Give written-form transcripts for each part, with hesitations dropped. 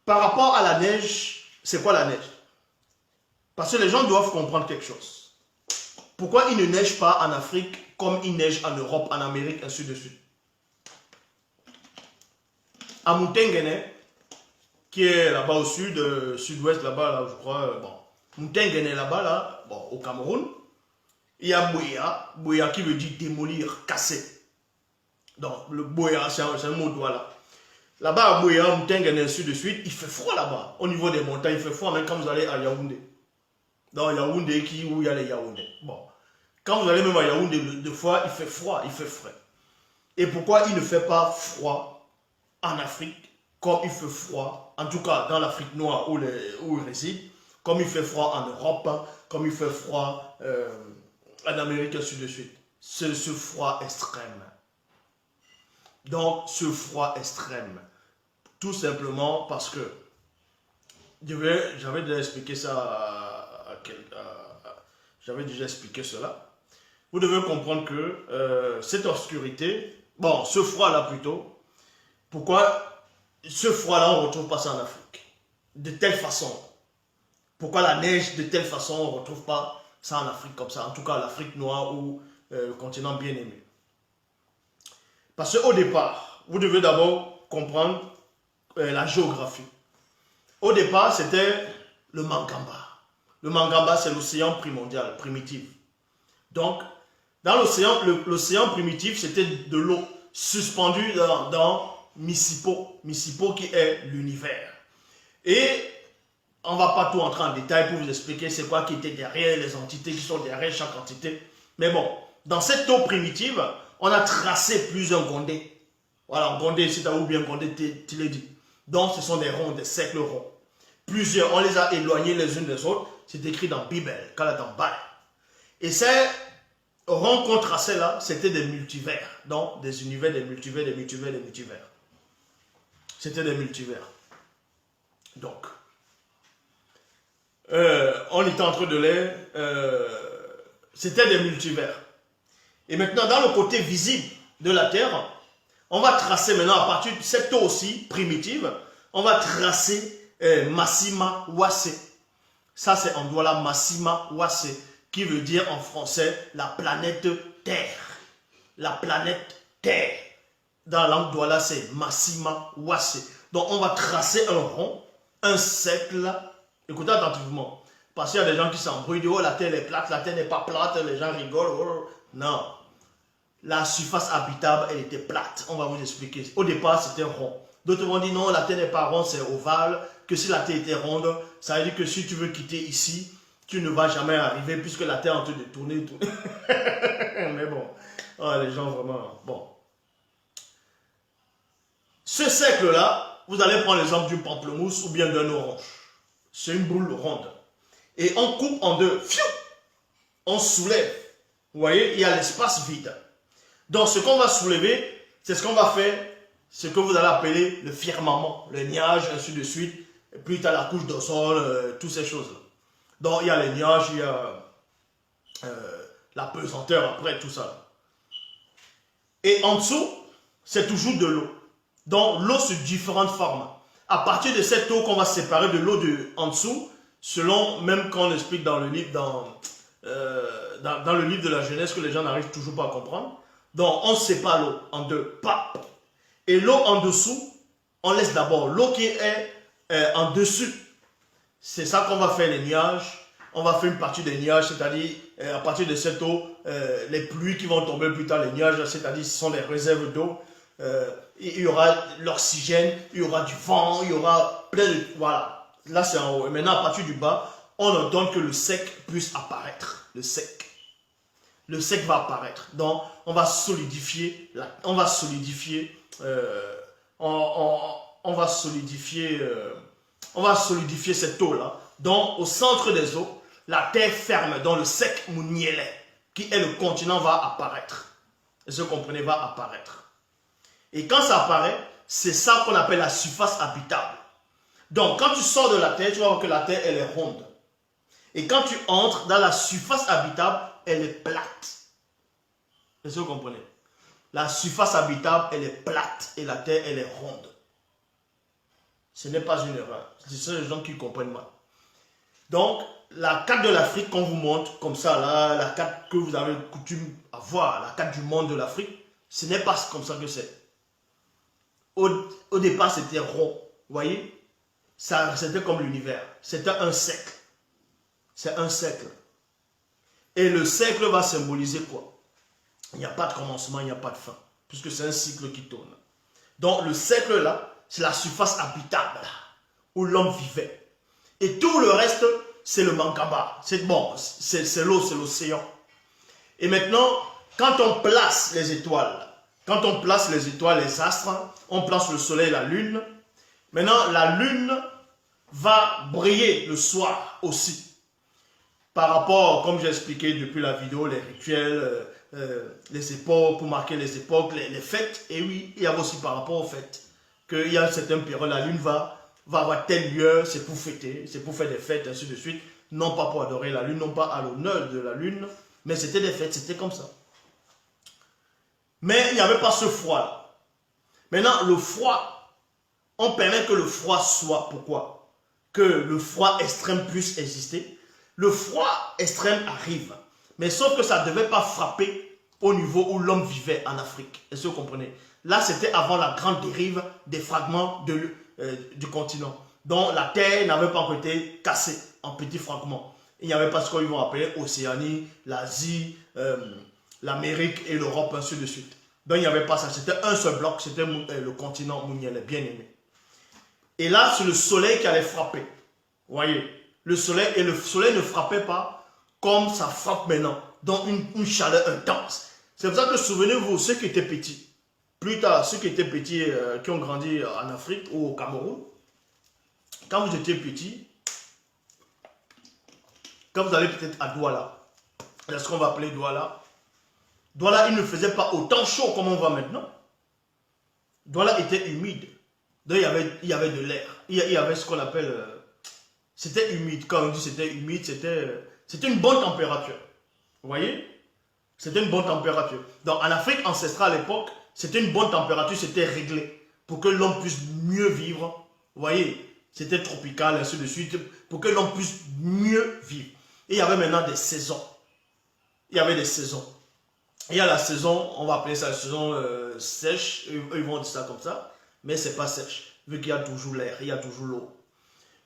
par rapport à la neige, c'est quoi la neige? Parce que les gens doivent comprendre quelque chose. Pourquoi il ne neige pas en Afrique comme il neige en Europe, en Amérique, ainsi de suite? À Mountengene, qui est là-bas au sud, sud-ouest, là-bas, là, je crois, bon. Mountengene, là-bas, là, bon, au Cameroun, il y a Bouya, Bouya qui veut dire démolir, casser. Donc, le Bouya, c'est un mot voilà. Là-bas, à Bouya, Mountengene, ainsi de suite, il fait froid là-bas. Au niveau des montagnes, il fait froid, même quand vous allez à Yaoundé. Dans Yaoundé, où il y a les Yaoundé. Bon. Quand vous allez même à Yaoundé, deux fois, il fait froid, il fait frais. Et pourquoi il ne fait pas froid en Afrique, comme il fait froid, en tout cas dans l'Afrique noire où il réside, comme il fait froid en Europe, comme il fait froid en Amérique, ainsi de suite. C'est ce froid extrême. Donc, ce froid extrême. Tout simplement parce que, j'avais déjà expliqué ça j'avais déjà expliqué cela. Vous devez comprendre que cette obscurité, bon, ce froid-là plutôt, pourquoi ce froid-là, on ne retrouve pas ça en Afrique? De telle façon. Pourquoi la neige, de telle façon, on ne retrouve pas ça en Afrique comme ça? En tout cas, l'Afrique noire ou le continent bien aimé. Parce qu'au départ, vous devez d'abord comprendre la géographie. Au départ, c'était le Mangamba. Le Mangamba, c'est l'océan primordial, primitif. Donc, dans l'océan primitif, c'était de l'eau suspendue dans Missipo. Missipo qui est l'univers. Et on ne va pas tout entrer en détail pour vous expliquer c'est quoi qui était derrière les entités qui sont derrière chaque entité. Mais bon, dans cette eau primitive, on a tracé plusieurs gondés. Voilà, gondé, si tu as ou bien gondé, tu l'as dit. Donc, ce sont des ronds, des cercles ronds. Plusieurs, on les a éloignés les unes des autres. C'est écrit dans la Bible, dans Bible. Et ces ronds qu'on traçait là, c'était des multivers. Donc, des univers, des multivers, des multivers, des multivers. C'était des multivers. Donc, on était en train de les... c'était des multivers. Et maintenant, dans le côté visible de la Terre, on va tracer maintenant, à partir de cette eau aussi primitive, on va tracer Massima Ouassé. Ça, c'est en Douala, Massima Ouassé, qui veut dire en français la planète Terre. La planète Terre. Dans la langue Douala, c'est Massima Ouassé. Donc, on va tracer un rond, un cercle. Écoutez attentivement. Parce qu'il y a des gens qui s'embrouillent, disent, oh, la Terre est plate, la Terre n'est pas plate, les gens rigolent. Oh. Non. La surface habitable, elle était plate. On va vous expliquer. Au départ, c'était rond. D'autres vont dire, non, la Terre n'est pas ronde, c'est ovale. Que si la Terre était ronde, ça veut dire que si tu veux quitter ici, tu ne vas jamais arriver puisque la Terre est en train de tourner. Mais bon, oh, les gens vraiment... Bon. Ce cercle-là, vous allez prendre l'exemple d'une pamplemousse ou bien d'un orange. C'est une boule ronde. Et on coupe en deux. Fiou, on soulève. Vous voyez, il y a l'espace vide. Donc, ce qu'on va soulever, c'est ce qu'on va faire, ce que vous allez appeler le firmament, le nuage, ainsi de suite. Et puis, tu as la couche d'ozone, toutes ces choses-là. Donc, il y a les nuages, il y a la pesanteur après, tout ça. Et en dessous, c'est toujours de l'eau. Donc, l'eau sous différentes formes. À partir de cette eau qu'on va séparer de l'eau en dessous, selon, même quand on explique dans le livre, dans le livre de la jeunesse, que les gens n'arrivent toujours pas à comprendre. Donc, on sépare l'eau en deux. Pap. Et l'eau en dessous, on laisse d'abord l'eau qui est en dessus. C'est ça qu'on va faire les nuages. On va faire une partie des nuages, c'est-à-dire à partir de cette eau, les pluies qui vont tomber plus tard, les nuages, c'est-à-dire ce sont les réserves d'eau. Il y aura l'oxygène, il y aura du vent, il y aura plein de... Voilà. Là, c'est en haut. Et maintenant, à partir du bas, on ordonne que le sec puisse apparaître. Le sec. Le sec va apparaître. Donc, on va solidifier, on va solidifier cette eau-là. Donc, au centre des eaux, la terre ferme, dans le sec Mounielé, qui est le continent, va apparaître. Et ce que vous comprenez, va apparaître. Et quand ça apparaît, c'est ça qu'on appelle la surface habitable. Donc, quand tu sors de la terre, tu vas voir que la terre, elle est ronde. Et quand tu entres dans la surface habitable, elle est plate. Est-ce que vous comprenez? La surface habitable, elle est plate et la terre, elle est ronde. Ce n'est pas une erreur. C'est les gens qui comprennent mal. Donc, la carte de l'Afrique qu'on vous montre, comme ça, là, la carte que vous avez coutume à voir, la carte du monde de l'Afrique, ce n'est pas comme ça que c'est. Au départ, c'était rond. Vous voyez? C'était comme l'univers. C'était un cercle. C'est un cercle. Et le cercle va symboliser quoi? Il n'y a pas de commencement, il n'y a pas de fin. Puisque c'est un cycle qui tourne. Donc, le cercle là, c'est la surface habitable où l'homme vivait. Et tout le reste, c'est le Mankaba. C'est bon, c'est l'eau, c'est l'océan. Et maintenant, quand on place les étoiles, les astres, on place le soleil et la lune. Maintenant, la lune va briller le soir aussi. Par rapport, comme j'ai expliqué depuis la vidéo, les rituels, les époques, pour marquer les époques, les fêtes. Et oui, il y a aussi par rapport aux fêtes, qu'il y a certaines périodes, la lune va avoir tel lieu, c'est pour fêter, c'est pour faire des fêtes, ainsi de suite. Non pas pour adorer la lune, non pas à l'honneur de la lune, mais c'était des fêtes, c'était comme ça. Mais il n'y avait pas ce froid-là. Maintenant, le froid, on permet que le froid soit. Pourquoi? Que le froid extrême puisse exister. Le froid extrême arrive. Mais sauf que ça ne devait pas frapper au niveau où l'homme vivait en Afrique. Est-ce que vous comprenez? Là, c'était avant la grande dérive des fragments du continent. Donc, la Terre n'avait pas encore été cassée en petits fragments. Il n'y avait pas ce qu'ils vont appeler Océanie, l'Asie, l'Amérique et l'Europe, ainsi de suite. Donc, il n'y avait pas ça. C'était un seul bloc. C'était le continent Mouniel, bien aimé. Et là, c'est le soleil qui allait frapper. Vous voyez? Le soleil ne frappait pas comme ça frappe maintenant, dans une chaleur intense. C'est pour ça que souvenez-vous, ceux qui étaient petits, plus tard, ceux qui étaient petits, qui ont grandi en Afrique ou au Cameroun, quand vous étiez petits, quand vous allez peut-être à Douala, c'est ce qu'on va appeler Douala, Douala, il ne faisait pas autant chaud comme on voit maintenant. Douala était humide. Donc il y avait de l'air. Il y avait ce qu'on appelle... c'était humide. Quand on dit c'était humide, c'était une bonne température. Vous voyez? C'était une bonne température. Donc en Afrique ancestrale à l'époque, c'était une bonne température, c'était réglé. Pour que l'homme puisse mieux vivre. Vous voyez? C'était tropical, ainsi de suite. Pour que l'homme puisse mieux vivre. Et il y avait maintenant des saisons. Il y avait des saisons. Il y a la saison, on va appeler ça la saison sèche. Ils vont dire ça comme ça. Mais ce n'est pas sèche. Vu qu'il y a toujours l'air, il y a toujours l'eau.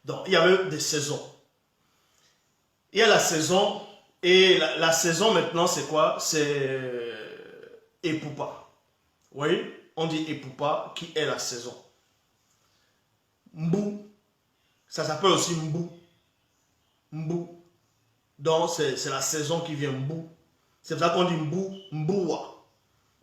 Donc, il y avait des saisons. Il y a la saison, et la saison maintenant, c'est quoi? C'est Epoupa. Vous voyez? On dit Epoupa, qui est la saison. Mbou, ça s'appelle aussi Mbou. Mbou. Donc, c'est la saison qui vient Mbou. C'est pour ça qu'on dit Mbou, Mboua.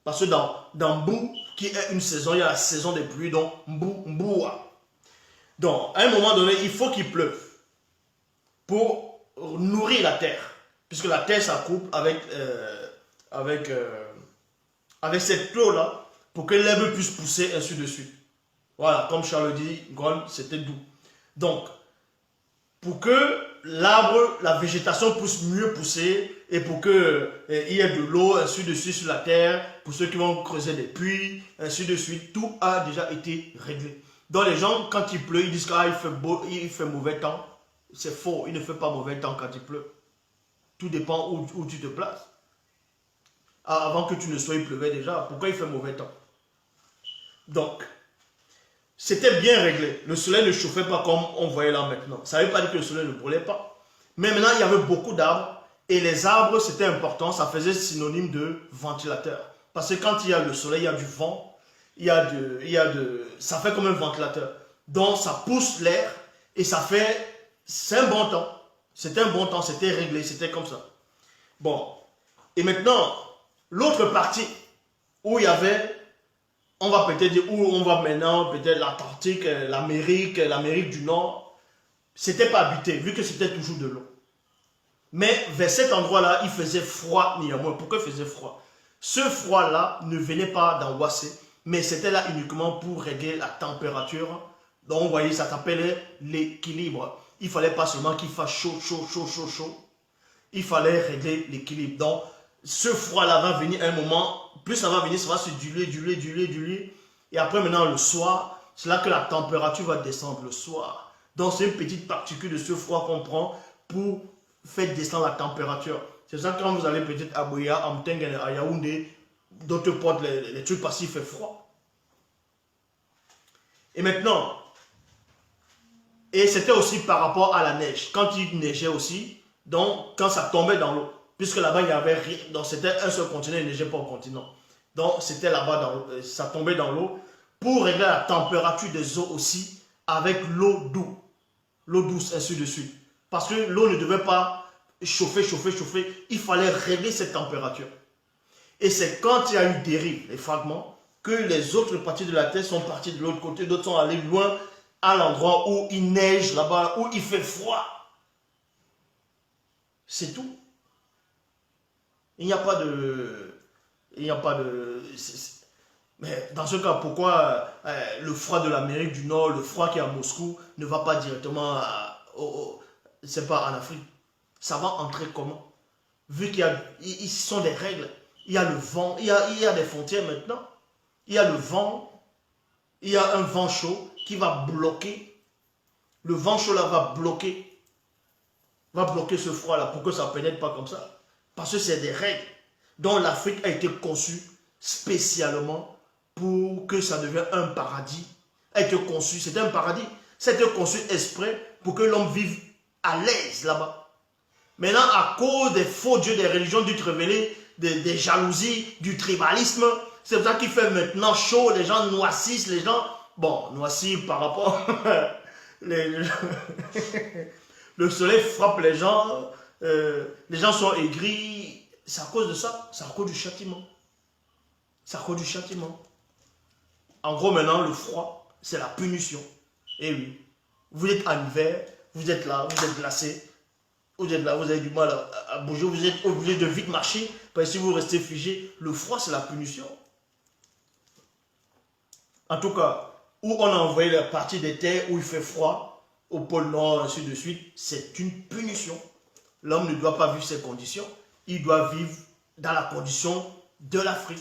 Parce que dans Mbou, qui est une saison, il y a la saison des pluies, donc Mbou, Mboua. Donc, à un moment donné, il faut qu'il pleuve pour nourrir la terre. Puisque la terre s'accouple avec cette eau-là pour que l'herbe puisse pousser, ainsi de suite. Voilà, comme Charles dit, c'était doux. Donc, pour que l'arbre, la végétation puisse mieux pousser et pour qu'il y ait de l'eau, ainsi de suite sur la terre, pour ceux qui vont creuser des puits, ainsi de suite, tout a déjà été réglé. Donc les gens, quand il pleut, ils disent qu'il fait mauvais temps. C'est faux, il ne fait pas mauvais temps quand il pleut. Tout dépend où tu te places. Avant que tu ne sois, il pleuvait déjà. Pourquoi il fait mauvais temps? Donc, c'était bien réglé. Le soleil ne chauffait pas comme on voyait là maintenant. Ça ne veut pas dire que le soleil ne brûlait pas. Mais maintenant, il y avait beaucoup d'arbres. Et les arbres, c'était important. Ça faisait synonyme de ventilateur. Parce que quand il y a le soleil, il y a du vent. Ça fait comme un ventilateur. Donc, ça pousse l'air. Et ça fait... C'est un bon temps. C'était un bon temps. C'était réglé. C'était comme ça. Bon. Et maintenant, l'autre partie où il y avait... On va peut-être dire où on va maintenant, peut-être l'Atlantique, l'Amérique du Nord. C'était pas habité, vu que c'était toujours de l'eau. Mais vers cet endroit-là, il faisait froid néanmoins. Pourquoi il faisait froid? Ce froid-là ne venait pas d'Angoissé, mais c'était là uniquement pour régler la température. Donc, vous voyez, ça s'appelait l'équilibre. Il ne fallait pas seulement qu'il fasse chaud, chaud, chaud, chaud, chaud. Il fallait régler l'équilibre. Donc, ce froid-là va venir à un moment... Plus ça va venir, ça va se diluer, diluer, diluer, diluer. Et après, maintenant, le soir, c'est là que la température va descendre le soir. Donc c'est une petite particule de ce froid qu'on prend pour faire descendre la température. C'est ça que quand vous allez peut-être à Boya, à Mtengen, à Yaoundé, d'autres portes, les trucs parce qu'il fait froid. Et maintenant, et c'était aussi par rapport à la neige. Quand il neigeait aussi, donc quand ça tombait dans l'eau, puisque là-bas il y avait rien, donc c'était un seul continent, il ne neigeait pas au continent. Donc c'était là-bas, ça tombait dans l'eau, pour régler la température des eaux aussi, avec l'eau douce, ainsi de suite. Parce que l'eau ne devait pas chauffer, il fallait régler cette température. Et c'est quand il y a eu dérive, les fragments, que les autres parties de la Terre sont parties de l'autre côté, d'autres sont allés loin, à l'endroit où il neige là-bas, où il fait froid. C'est tout. Il n'y a pas de... Mais dans ce cas, pourquoi le froid de l'Amérique du Nord, le froid qui est à Moscou, ne va pas directement c'est pas en Afrique? Ça va entrer comment? Vu qu'il y a... Ils sont des règles. Il y a le vent, il y a des frontières maintenant. Il y a le vent, il y a un vent chaud qui va bloquer. Le vent chaud là va bloquer ce froid là pour que ça ne pénètre pas comme ça. Parce que c'est des règles dont l'Afrique a été conçue spécialement pour que ça devienne un paradis. A été conçu, c'était un paradis. C'était conçu exprès pour que l'homme vive à l'aise là-bas. Maintenant, à cause des faux dieux des religions dites révélées, des jalousies, du tribalisme, c'est pour ça qu'il fait maintenant chaud, les gens noississent, les gens... Bon, noissis par rapport... le soleil frappe les gens sont aigris, c'est à cause de ça, c'est à cause du châtiment. C'est à cause du châtiment. En gros, maintenant, le froid, c'est la punition. Et oui, vous êtes en hiver, vous êtes là, vous êtes glacé, vous êtes là, vous avez du mal à bouger, vous êtes obligé de vite marcher, parce que si vous restez figé, le froid, c'est la punition. En tout cas, où on a envoyé la partie des terres où il fait froid, au pôle Nord, ainsi de suite, c'est une punition. L'homme ne doit pas vivre ces conditions, il doit vivre dans la condition de l'Afrique.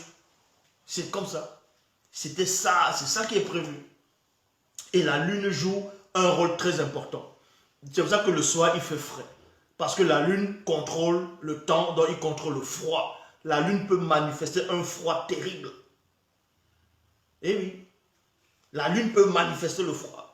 C'est comme ça. C'était ça, c'est ça qui est prévu. Et la lune joue un rôle très important. C'est pour ça que le soir, il fait frais. Parce que la lune contrôle le temps, donc il contrôle le froid. La lune peut manifester un froid terrible. Eh oui. La lune peut manifester le froid.